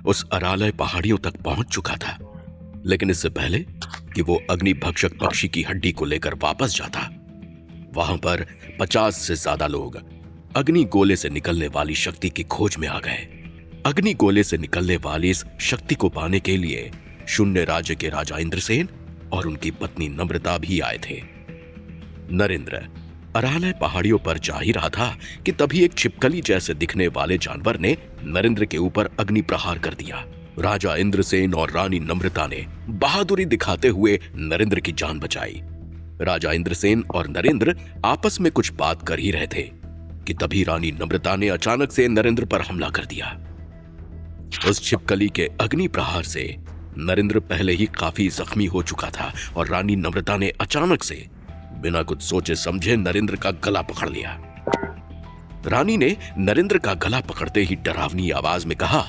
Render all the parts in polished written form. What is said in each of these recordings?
उस अरालय पहाड़ियों तक पहुंच चुका था, लेकिन इससे पहले कि वो अग्नि भक्षक पक्षी की हड्डी को लेकर वापस जाता, वहां पर 50 से ज्यादा लोग अग्नि गोले से निकलने वाली शक्ति की खोज में आ गए। अग्नि गोले से निकलने वाली इस शक्ति को पाने के लिए शून्य राज्य के राजा इंद्रसेन और उनकी पत्नी नम्रता भी आए थे। नरेंद्र अरालय पहाड़ियों पर जा ही रहा था कि तभी एक छिपकली जैसे दिखने वाले जानवर ने नरेंद्र के ऊपर अग्नि प्रहार कर दिया। राजा इंद्रसेन और रानी नम्रता ने बहादुरी दिखाते हुए नरेंद्र की जान बचाई। राजा इंद्रसेन और नरेंद्र आपस में कुछ बात कर ही रहे थे कि तभी रानी नम्रता ने अचानक से नरेंद्र पर हमला कर दिया। उस छिपकली के अग्नि प्रहार से नरेंद्र पहले ही काफी जख्मी हो चुका था और रानी नम्रता ने अचानक से बिना कुछ सोचे समझे नरेंद्र का गला पकड़ लिया। रानी ने नरेंद्र का गला पकड़ते ही डरावनी आवाज में कहा,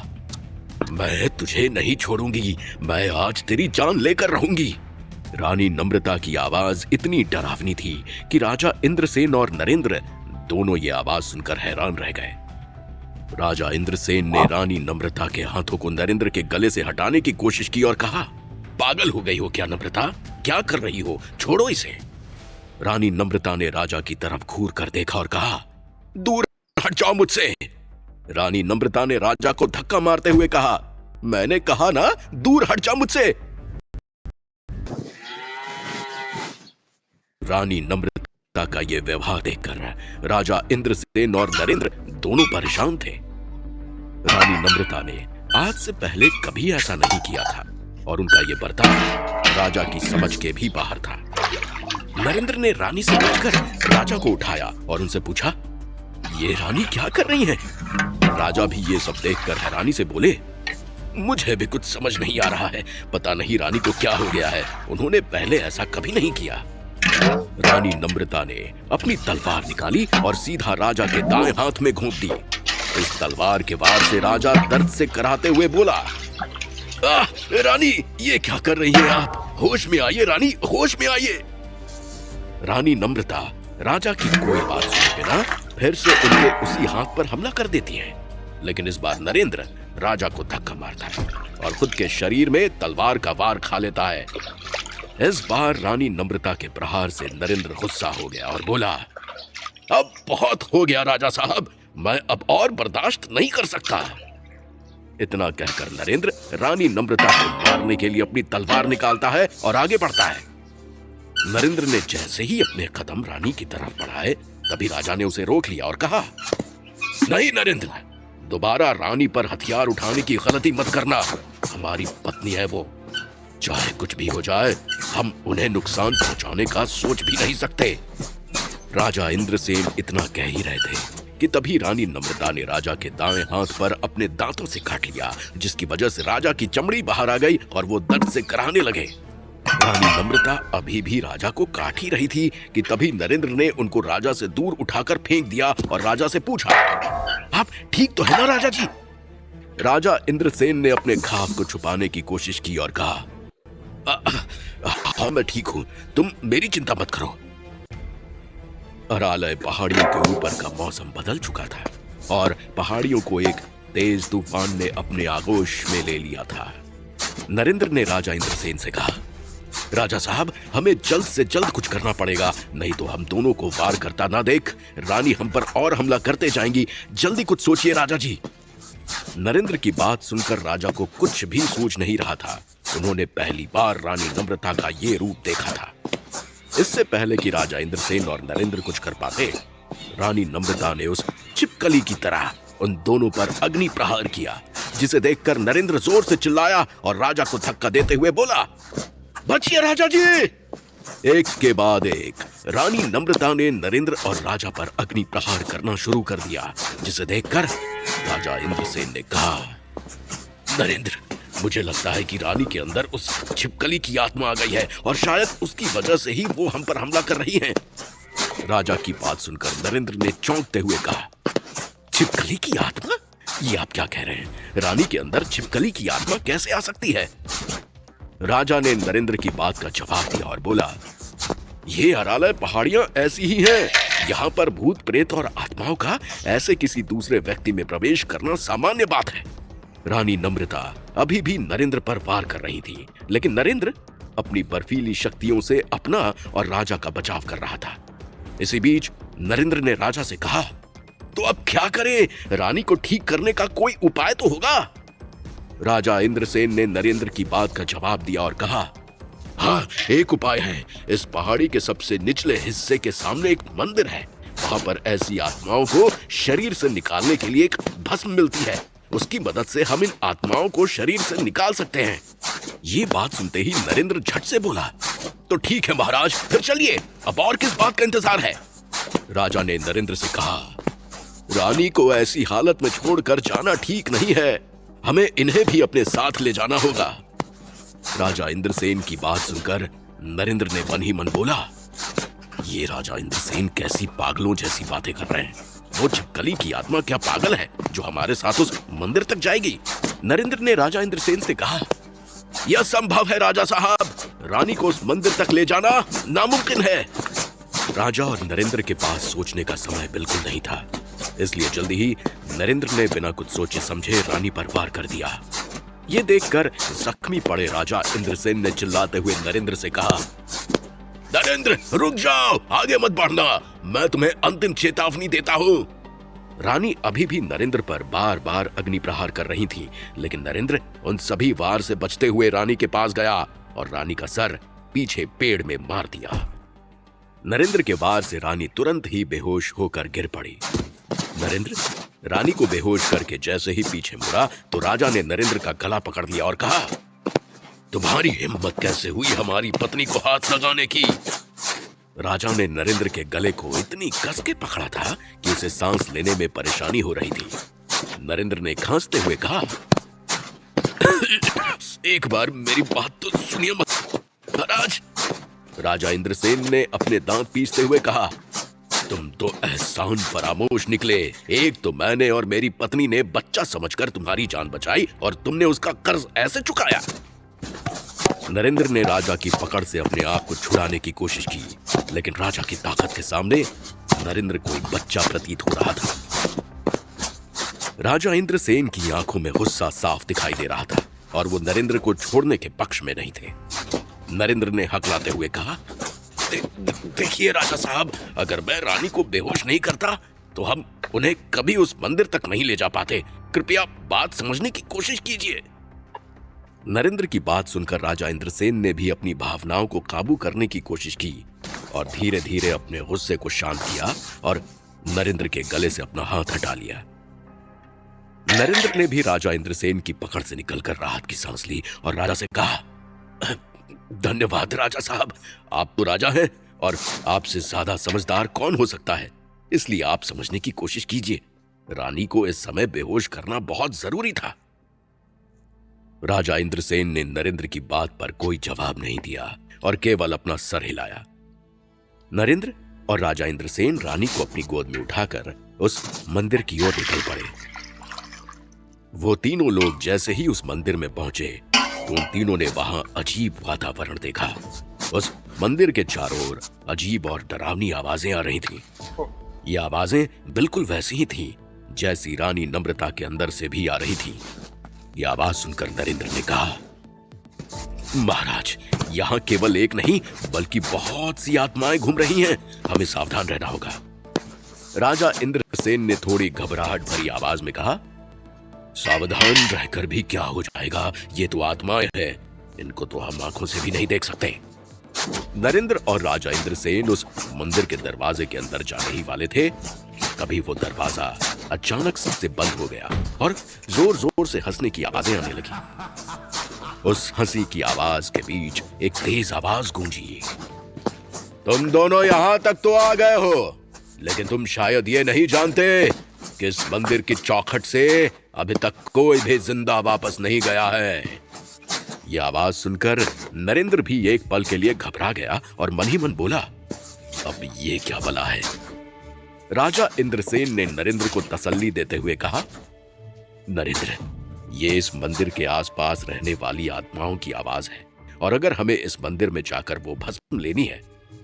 मैं तुझे नहीं छोड़ूंगी, मैं आज तेरी जान लेकर रहूंगी। रानी नम्रता की आवाज इतनी डरावनी थी कि राजा इंद्रसेन और नरेंद्र दोनों ये आवाज सुनकर हैरान रह गए। राजा इंद्रसेन ने रानी नम्रता के हाथों को नरेंद्र के गले से हटाने की कोशिश की और कहा, पागल हो गई हो क्या नम्रता, क्या कर रही हो, छोड़ो इसे। रानी नम्रता ने राजा की तरफ घूर कर देखा और कहा, दूर हट जाओ मुझसे। रानी नम्रता ने राजा को धक्का मारते हुए कहा, मैंने कहा ना दूर हट जाओ मुझसे। रानी नम्रता का यह व्यवहार देखकर राजा इंद्रसेन और नरेंद्र दोनों परेशान थे। रानी नम्रता ने आज से पहले कभी ऐसा नहीं किया था और उनका यह बर्ताव राजा की समझ के भी बाहर था। नरेंद्र ने रानी से बचकर राजा को उठाया और उनसे पूछा, ये रानी क्या कर रही हैं? राजा भी ये सब देखकर हैरानी से बोले, मुझे भी कुछ समझ नहीं आ रहा है, पता नहीं रानी को क्या हो गया है, उन्होंने पहले ऐसा कभी नहीं किया। रानी नम्रता ने अपनी तलवार निकाली और सीधा राजा के दाएं हाथ में घोंप दी। इस तलवार के वार से राजा दर्द से कराहते हुए बोला, रानी ये क्या कर रही है आप? होश में आइए रानी, होश में आइए। रानी नम्रता राजा की कोई बात सुने बिना फिर से उनके उसी हाथ पर हमला कर देती है, लेकिन इस बार नरेंद्र राजा को धक्का मारता है और खुद के शरीर में तलवार का वार खा लेता है। इस बार रानी नम्रता के प्रहार से नरेंद्र गुस्सा हो गया और बोला, अब बहुत हो गया राजा साहब, मैं अब और बर्दाश्त नहीं कर सकता। इतना कहकर नरेंद्र रानी नम्रता को मारने के लिए अपनी तलवार निकालता है और आगे बढ़ता है। नरेंद्र ने जैसे ही अपने कदम रानी की तरफ बढ़ाए, तभी राजा ने उसे रोक लिया और कहा, नहीं नरेंद्र, दोबारा रानी पर हथियार उठाने की गलती मत करना, हमारी पत्नी है वो, चाहे कुछ भी हो जाए हम उन्हें नुकसान पहुंचाने का सोच भी नहीं सकते। राजा इंद्रसेन इतना कह ही रहे थे कि तभी रानी नम्रता ने राजा के दाएं हाथ पर अपने दांतों से काट लिया, जिसकी वजह से राजा की चमड़ी बाहर आ गई और वो दर्द से कराहने लगे। रानी नम्रता अभी भी राजा को काट ही रही थी कि तभी नरेंद्र ने उनको राजा से दूर उठाकर फेंक दिया और राजा से पूछा, आप ठीक तो है ना राजा जी? राजा इंद्रसेन ने अपने घाव को छुपाने की कोशिश की और कहा, हाँ मैं ठीक हूं, तुम मेरी चिंता मत करो। अरालय पहाड़ियों के ऊपर का मौसम बदल चुका था और पहाड़ियों को एक तेज तूफान ने अपने आगोश में ले लिया था। नरेंद्र ने राजा इंद्रसेन से कहा, राजा साहब हमें जल्द से जल्द कुछ करना पड़ेगा, नहीं तो हम दोनों को वार करता ना देख रानी हम पर और हमला करते जाएंगी, जल्दी कुछ सोचिए राजा जी। नरेंद्र की बात सुनकर राजा को कुछ भी सूझ नहीं रहा था। उन्होंने पहली बार रानी नम्रता का ये रूप देखा था। इससे पहले कि राजा इंद्रसेन और नरेंद्र कुछ कर पाते, रानी नम्रता ने उस छिपकली की तरह उन दोनों पर अग्नि प्रहार किया, जिसे देखकर नरेंद्र जोर से चिल्लाया और राजा को धक्का देते हुए बोला, बचिए राजा जी। एक के बाद एक रानी नम्रता ने नरेंद्र और राजा पर अग्नि प्रहार करना शुरू कर दिया, जिसे देखकर राजा इंद्रसेन ने कहा, नरेंद्र मुझे लगता है कि रानी के अंदर उस छिपकली की आत्मा आ गई है और शायद उसकी वजह से ही वो हम पर हमला कर रही है। राजा की बात सुनकर नरेंद्र ने चौंकते हुए कहा, छिपकली की आत्मा? ये आप क्या कह रहे हैं? रानी के अंदर छिपकली की आत्मा कैसे आ सकती है? राजा ने नरेंद्र की बात का जवाब दिया और बोला, ये अरालय पहाड़ियां ऐसी ही हैं, यहाँ पर भूत प्रेत और आत्माओं का ऐसे किसी दूसरे व्यक्ति में प्रवेश करना सामान्य बात है। रानी नम्रता अभी भी नरेंद्र पर वार कर रही थी, लेकिन नरेंद्र अपनी बर्फीली शक्तियों से अपना और राजा का बचाव कर रहा था। इसी बीच नरेंद्र ने राजा से कहा, तो अब क्या करें? रानी को ठीक करने का कोई उपाय तो होगा। राजा इंद्रसेन ने नरेंद्र की बात का जवाब दिया और कहा, हाँ, एक उपाय है। इस पहाड़ी के सबसे निचले हिस्से के सामने एक मंदिर है। वहां पर ऐसी आत्माओं को शरीर से निकालने के लिए एक भस्म मिलती है। उसकी मदद से हम इन आत्माओं को शरीर से निकाल सकते हैं। ये बात सुनते ही नरेंद्र झट से बोला, तो ठीक है महाराज, फिर चलिए, अब और किस बात का इंतजार है? राजा ने नरेंद्र से कहा, रानी को ऐसी हालत में छोड़कर जाना ठीक नहीं है। हमें इन्हें भी अपने साथ ले जाना होगा। राजा इंद्रसेन की बात सुनकर नरेंद्र ने मन ही मन बोला, ये राजा इंद्रसेन कैसी पागलों जैसी बातें कर रहे हैं। वो छिपकली की आत्मा क्या पागल है जो हमारे साथ उस मंदिर तक जाएगी? नरेंद्र ने राजा इंद्रसेन से कहा, यह संभव है राजा साहब, रानी को उस मंदिर तक ले जाना नामुमकिन है। राजा और नरेंद्र के पास सोचने का समय बिल्कुल नहीं था, इसलिए जल्दी ही नरेंद्र ने बिना कुछ सोचे समझे रानी पर वार कर दिया। ये देखकर जख्मी पड़े राजा इंद्रसेन ने चिल्लाते हुए नरेंद्र से कहा, नरेंद्र रुक जाओ, आगे मत बढ़ना, मैं तुम्हें अंतिम चेतावनी देता हूं। रानी अभी भी नरेंद्र पर बार बार अग्नि प्रहार कर रही थी, लेकिन नरेंद्र उन सभी वार से बचते हुए रानी के पास गया और रानी का सर पीछे पेड़ में मार दिया। नरेंद्र के वार से रानी तुरंत ही बेहोश होकर गिर पड़ी। नरेंद्र रानी को बेहोश करके जैसे ही पीछे मुड़ा तो राजा ने नरेंद्र का गला पकड़ लिया और कहा, तुम्हारी हिम्मत कैसे हुई हमारी पत्नी को हाथ लगाने की? राजा ने नरेंद्र के गले को इतनी कस के पकड़ा था कि उसे सांस लेने में परेशानी हो रही थी। नरेंद्र ने खांसते हुए कहा, एक बार मेरी बात तो सुनिए महाराज। राजा इंद्रसेन ने अपने दांत पीसते हुए कहा, तुम तो एहसान फरामोश निकले। एक तो मैंने और मेरी पत्नी ने बच्चा समझकर तुम्हारी जान बचाई और तुमने उसका कर्ज ऐसे चुकाया। नरेंद्र ने राजा की पकड़ से अपने आप को छुड़ाने की कोशिश की, लेकिन राजा की ताकत के सामने नरेंद्र कोई बच्चा प्रतीत हो रहा था। राजा इंद्रसेन की आंखों में गुस्सा साफ दिखाई दे रहा था और वो नरेंद्र को छोड़ने के पक्ष में नहीं थे। नरेंद्र ने हकलाते हुए कहा, देखिए राजा साहब, अगर मैं रानी को बेहोश नहीं करता तो हम उन्हें कभी उस मंदिर तक नहीं ले जा पाते। कृपया बात समझने की कोशिश कीजिए। नरेंद्र की बात सुनकर राजा इंद्रसेन ने भी अपनी भावनाओं को काबू करने की कोशिश की और धीरे धीरे अपने गुस्से को शांत किया और नरेंद्र के गले से अपना हाथ हटा लिया। नरेंद्र ने भी राजा इंद्रसेन की पकड़ से निकलकर राहत की सांस ली और राजा से कहा, धन्यवाद राजा साहब, आप तो राजा हैं और आपसे ज्यादा समझदार कौन हो सकता है, इसलिए आप समझने की कोशिश कीजिए। रानी को इस समय बेहोश करना बहुत जरूरी था। राजा इंद्रसेन ने नरेंद्र की बात पर कोई जवाब नहीं दिया और केवल अपना सर हिलाया। नरेंद्र और राजा इंद्रसेन रानी को अपनी गोद में उठाकर उस मंदिर की ओर निकल पड़े। वो तीनों लोग जैसे ही उस मंदिर में पहुंचे तो उन तीनों ने वहां अजीब वातावरण देखा। उस मंदिर के चारों ओर अजीब और डरावनी आवाजें आ रही थीं। ये आवाजें बिल्कुल वैसी ही थीं जैसी रानी नम्रता के अंदर से भी आ रही थीं। ये आवाज सुनकर नरेंद्र ने कहा, महाराज, यहाँ केवल एक नहीं बल्कि बहुत सी आत्माएं घूम रही हैं, हमें सावधान रहना होगा। राजा इंद्रसेन ने थोड़ी घबराहट भरी आवाज में कहा, सावधान रहकर भी क्या हो जाएगा, ये तो आत्माएं हैं, इनको तो हम आंखों से भी नहीं देख सकते। नरेंद्र और राजा इंद्रसेन उस मंदिर के दरवाजे के अंदर जाने ही वाले थे, तभी वो दरवाजा अचानक से बंद हो गया और जोर जोर से हंसने की आवाजें आने लगी। उस हंसी की आवाज के बीच एक तेज आवाज गूंजी, तुम दोनों यहां तक तो आ गए हो, लेकिन तुम शायद ये नहीं जानते कि इस मंदिर की चौखट से अभी तक कोई भी जिंदा वापस नहीं गया है। यह आवाज सुनकर नरेंद्र भी एक पल के लिए घबरा गया और मन ही मन बोला, अब ये क्या बला है। राजा इंद्रसेन ने नरेंद्र को तसल्ली देते हुए कहा, नरेंद्र, ये इस मंदिर के आसपास रहने वाली आत्माओं की आवाज है और अगर हमें इस मंदिर में जाकर वो भस्म लेनी है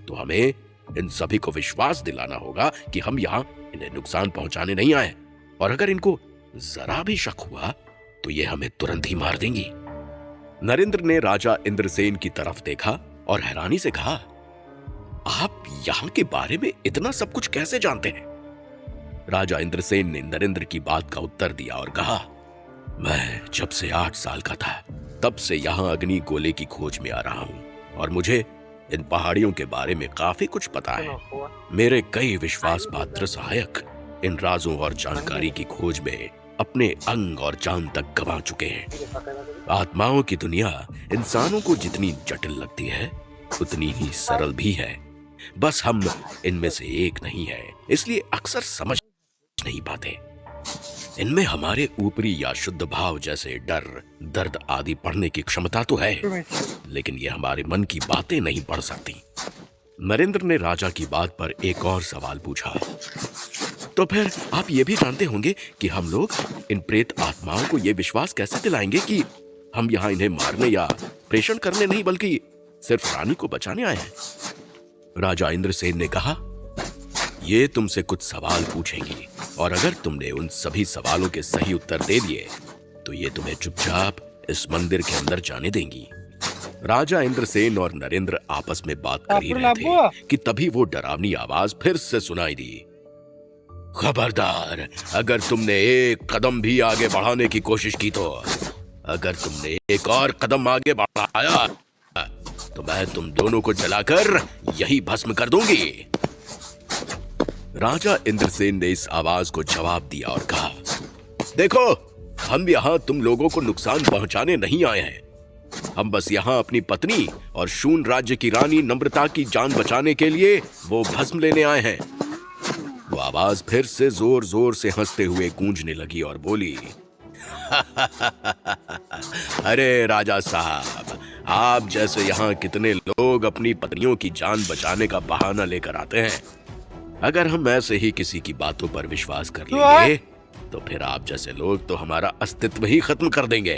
तो हमें इन सभी को विश्वास दिलाना होगा कि हम यहाँ इन्हें नुकसान पहुंचाने नहीं आए, और अगर इनको जरा भी शक हुआ तो ये हमें तुरंत ही मार देंगी। नरेंद्र ने राजा इंद्रसेन की तरफ देखा और हैरानी से कहा, आप यहां के बारे में इतना सब कुछ कैसे जानते हैं? राजा इंद्रसेन ने नरेंद्र की बात का उत्तर दिया और कहा, मैं जब से 8 साल का था तब से यहां अग्नि गोले की खोज में आ रहा हूं और मुझे इन पहाड़ियों के बारे में काफी कुछ पता है। मेरे कई विश्वास पात्र सहायक इन राजों और जानकारी की खोज में अपने अंग और जान तक गंवा चुके हैं। आत्माओं की दुनिया इंसानों को जितनी जटिल लगती है उतनी ही सरल भी है। बस हम इनमें से एक नहीं है, इसलिए अक्सर समझ नहीं पाते। इनमें हमारे ऊपरी या शुद्ध भाव जैसे डर, दर्द आदि पढ़ने की क्षमता तो है, लेकिन ये हमारे मन की बातें नहीं पढ़ सकती। नरेंद्र ने राजा की बात पर एक और सवाल पूछा, तो फिर आप ये भी जानते होंगे कि हम लोग इन प्रेत आत्माओं को ये विश्वास कैसे दिलाएंगे कि हम यहाँ इन्हें मारने या प्रेषण करने नहीं बल्कि सिर्फ रानी को बचाने आए हैं? राजा इंद्रसेन ने कहा, ये तुमसे कुछ सवाल पूछेंगी और अगर तुमने उन सभी सवालों के सही उत्तर दे दिए तो ये तुम्हें चुपचाप इस मंदिर के अंदर जाने देंगी। राजा इंद्रसेन और नरेंद्र आपस में बात कर ही रहे थे कि तभी वो डरावनी आवाज फिर से सुनाई दी, खबरदार, अगर तुमने एक कदम भी आगे बढ़ाने की कोशिश की तो अगर तुमने एक और कदम आगे बढ़ाया तो मैं तुम दोनों को जलाकर यही भस्म कर दूंगी। राजा इंद्रसेन ने इस आवाज को जवाब दिया और कहा, देखो, हम यहाँ तुम लोगों को नुकसान पहुंचाने नहीं आए हैं। हम बस यहाँ अपनी पत्नी और शून राज्य की रानी नम्रता की जान बचाने के लिए वो भस्म लेने आए हैं। वो आवाज फिर से जोर जोर से हंसते हुए गूंजने लगी और बोली, अरे राजा साहब, आप जैसे यहाँ कितने लोग अपनी पत्नियों की जान बचाने का बहाना लेकर आते हैं। अगर हम ऐसे ही किसी की बातों पर विश्वास कर लेंगे तो फिर आप जैसे लोग तो हमारा अस्तित्व ही खत्म कर देंगे।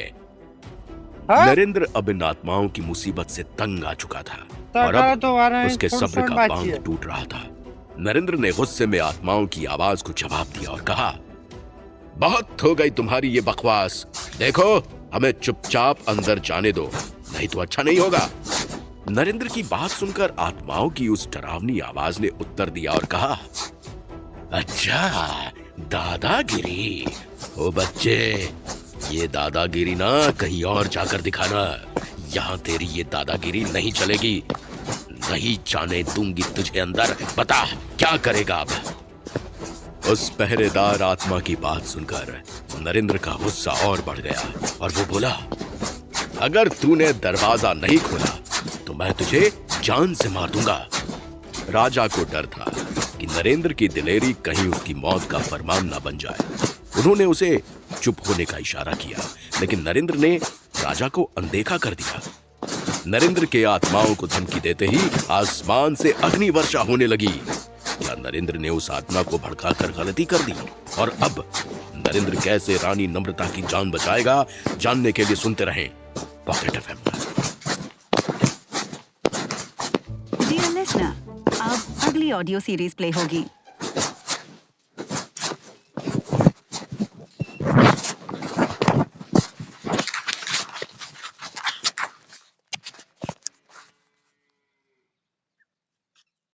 नरेंद्र अब इन आत्माओं की मुसीबत से तंग आ चुका था और अब उसके सब्र का बांध टूट रहा था। नरेंद्र ने गुस्से में आत्माओं की आवाज को जवाब दिया और कहा, बहुत हो गई तुम्हारी ये बकवास। देखो, हमें चुपचाप अंदर जाने दो, नहीं तो अच्छा नहीं होगा। नरेंद्र की बात सुनकर आत्माओं की उस डरावनी आवाज ने उत्तर दिया और कहा, अच्छा, दादागिरी। ओ बच्चे, ये दादागिरी ना कहीं और जाकर दिखाना। यहाँ तेरी ये दादागिरी नहीं चलेगी। नहीं जाने दूंगी तुझे अंदर। बता क्या करेगा अब। उस पहरेदार आत्मा की बात सुनकर नरेंद्र का गुस्सा और बढ़ गया और वो बोला, अगर तूने दरवाजा नहीं खोला तो मैं तुझे जान से मार दूंगा। राजा को डर था कि नरेंद्र की दिलेरी कहीं उसकी मौत का फरमान न बन जाए। उन्होंने उसे चुप होने का इशारा किया, लेकिन नरेंद्र ने राजा को अनदेखा कर दिया। नरेंद्र के आत्माओं को धमकी देते ही आसमान से अग्नि वर्षा होने लगी। क्या नरेंद्र ने उस आत्मा को भड़काकर गलती कर दी? और अब नरेंद्र कैसे रानी नम्रता की जान बचाएगा, जानने के लिए सुनते रहें पॉकेट एफएम। डियर लिसनर, अब अगली ऑडियो सीरीज प्ले होगी।